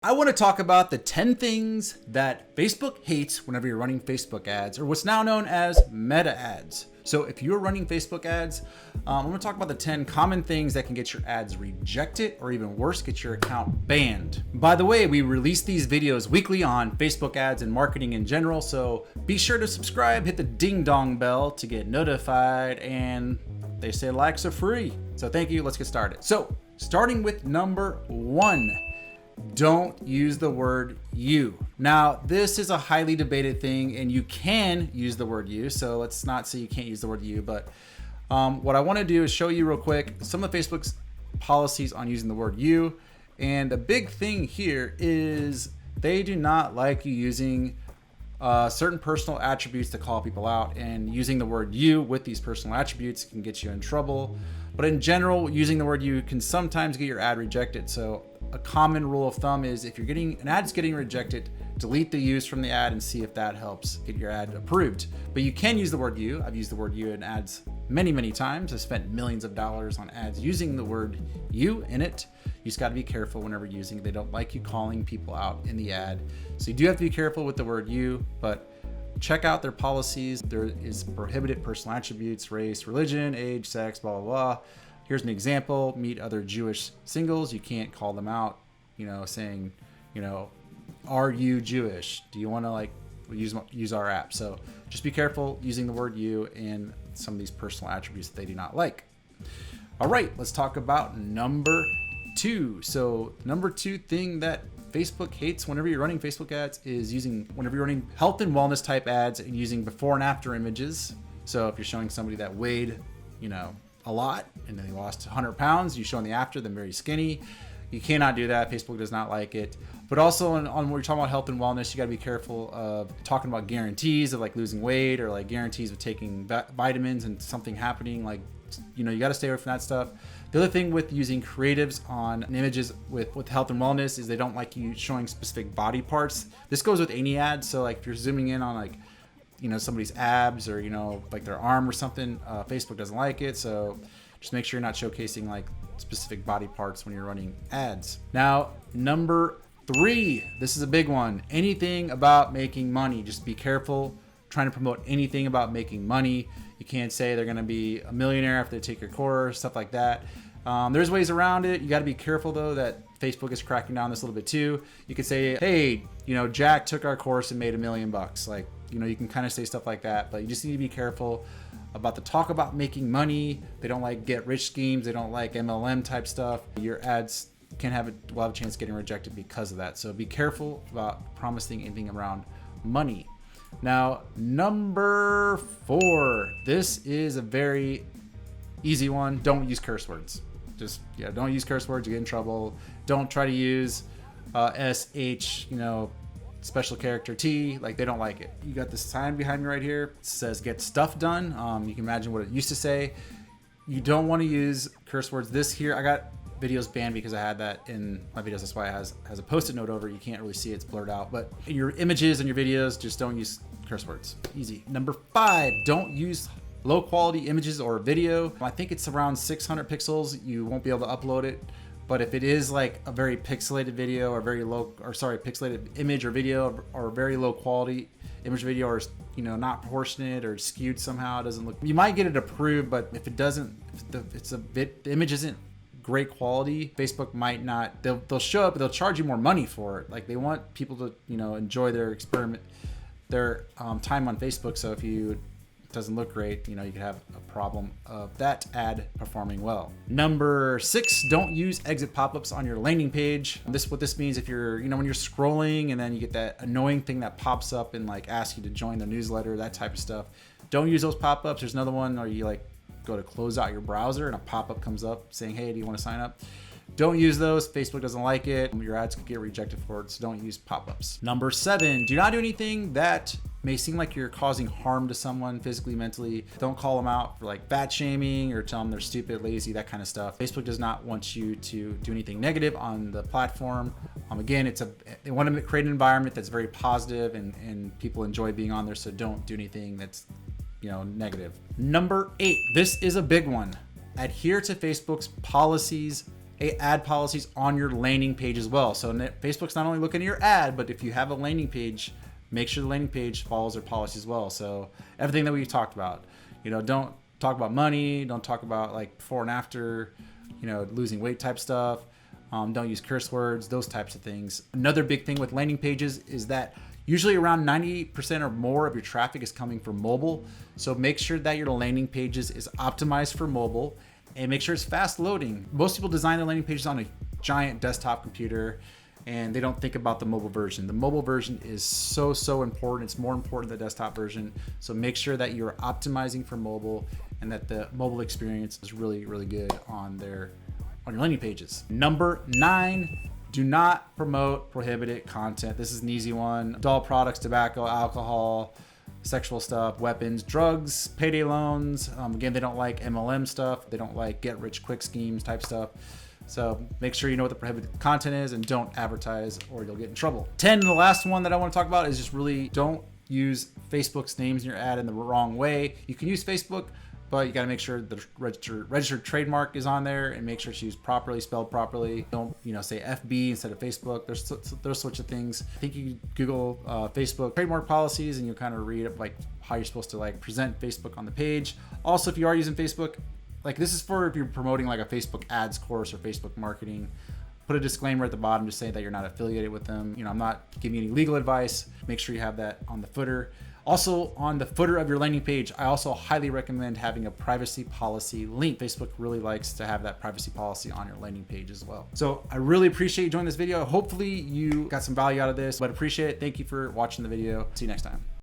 I want to talk about the 10 things that Facebook hates whenever you're running Facebook ads, or what's now known as meta ads. So if you're running Facebook ads, I'm going to talk about the 10 common things that can get your ads rejected, or even worse, get your account banned. By the way, we release these videos weekly on Facebook ads and marketing in general, so be sure to subscribe, hit the ding dong bell to get notified, and they say likes are free. So thank you, let's get started. So starting with number 1. Don't use the word you. Now, this is a highly debated thing, and you can use the word you. So let's not say you can't use the word you, but what I want to do is show you real quick some of Facebook's policies on using the word you. And the big thing here is they do not like you using certain personal attributes to call people out, and using the word you with these personal attributes can get you in trouble. But in general, using the word you can sometimes get your ad rejected. So a common rule of thumb is if you're getting an ad's getting rejected, delete the use from the ad and see if that helps get your ad approved. But you can use the word you. I've used the word you in ads many times. I've spent millions of dollars on ads using the word you in it. You just got to be careful whenever using it. They don't like you calling people out in the ad. So you do have to be careful with the word you, but check out their policies. There is prohibited personal attributes, race, religion, age, sex, blah, blah, blah. Here's an example: meet other Jewish singles. You can't call them out, saying, are you Jewish? Do you want to use our app? So just be careful using the word you and some of these personal attributes that they do not like. All right, let's talk about number 2. So number 2 thing that Facebook hates whenever you're running Facebook ads is whenever you're running health and wellness type ads and using before and after images. So if you're showing somebody that weighed, a lot and then they lost 100 pounds, you show in the after, them very skinny. You cannot do that. Facebook does not like it. But also on when you're talking about health and wellness, you got to be careful of talking about guarantees of like losing weight, or like guarantees of taking vitamins and something happening. Like, you got to stay away from that stuff. The other thing with using creatives on images with health and wellness is they don't like you showing specific body parts. This goes with any ad. So like if you're zooming in on somebody's abs or, like their arm or something, Facebook doesn't like it. So just make sure you're not showcasing like specific body parts when you're running ads. Now, number 3, this is a big one. Anything about making money. Just be careful trying to promote anything about making money. You can't say they're going to be a millionaire after they take your course, stuff like that. There's ways around it. You got to be careful though that Facebook is cracking down this a little bit too. You could say, hey, Jack took our course and made $1 million. Like, you can kind of say stuff like that, but you just need to be careful about the talk about making money. They don't like get rich schemes. They don't like MLM type stuff. Your ads will have a chance of getting rejected because of that. So be careful about promising anything around money. Now, number 4, this is a very easy one. Don't use curse words. Don't use curse words. You get in trouble. Don't try to use SH, special character T. Like, they don't like it. You got this sign behind me right here. It says get stuff done. You can imagine what it used to say. You don't want to use curse words. This here, I got videos banned because I had that in my videos. That's why it has a post-it note over it. You can't really see it. It's blurred out. But in your images and your videos, just don't use curse words. Easy. Number 5, don't use low quality images or video. I think it's around 600 pixels. You won't be able to upload it. But if it is like a very pixelated video or pixelated image or video, or very low quality image video, or not proportionate or skewed somehow, it doesn't look, you might get it approved. But if it doesn't, the image isn't great quality, Facebook might not, they'll show up, but they'll charge you more money for it. Like, they want people to enjoy their time on Facebook. So if it doesn't look great, you could have a problem of that ad performing well. Number 6, don't use exit pop-ups on your landing page. What this means, if you're when you're scrolling and then you get that annoying thing that pops up and like asks you to join their newsletter, that type of stuff, don't use those pop-ups. There's another one where you go to close out your browser and a pop-up comes up saying, hey, do you want to sign up? Don't use those. Facebook doesn't like it. Your ads could get rejected for it, so don't use pop-ups. Number 7, do not do anything that may seem like you're causing harm to someone physically, mentally. Don't call them out for like fat shaming or tell them they're stupid, lazy, that kind of stuff. Facebook does not want you to do anything negative on the platform. Again, they want to create an environment that's very positive and people enjoy being on there, so don't do anything that's negative. Number 8, this is a big one. Adhere to Facebook's policies ad policies on your landing page as well. So Facebook's not only looking at your ad, but if you have a landing page, make sure the landing page follows their policy as well. So everything that we talked about, don't talk about money, don't talk about like before and after, losing weight type stuff. Don't use curse words, those types of things. Another big thing with landing pages is that usually around 90% or more of your traffic is coming from mobile. So make sure that your landing pages is optimized for mobile and make sure it's fast loading. Most people design their landing pages on a giant desktop computer and they don't think about the mobile version. The mobile version is so important. It's more important than the desktop version. So make sure that you're optimizing for mobile and that the mobile experience is really good on your landing pages. Number 9, do not promote prohibited content. This is an easy one. Adult products, tobacco, alcohol, sexual stuff, weapons, drugs, payday loans. Again, they don't like MLM stuff. They don't like get rich quick schemes type stuff. So make sure you know what the prohibited content is and don't advertise or you'll get in trouble. 10, the last one that I want to talk about is just really don't use Facebook's names in your ad in the wrong way. You can use Facebook, but you got to make sure the registered trademark is on there and make sure it's used properly, spelled properly. Don't, say FB instead of Facebook. There's those sorts of things. I think you Google Facebook trademark policies and you'll kind of read like how you're supposed to like present Facebook on the page. Also, if you are using Facebook, like this is for if you're promoting like a Facebook ads course or Facebook marketing, put a disclaimer at the bottom to say that you're not affiliated with them. I'm not giving you any legal advice. Make sure you have that on the footer. Also, on the footer of your landing page, I also highly recommend having a privacy policy link. Facebook really likes to have that privacy policy on your landing page as well. So I really appreciate you joining this video. Hopefully you got some value out of this, but appreciate it. Thank you for watching the video. See you next time.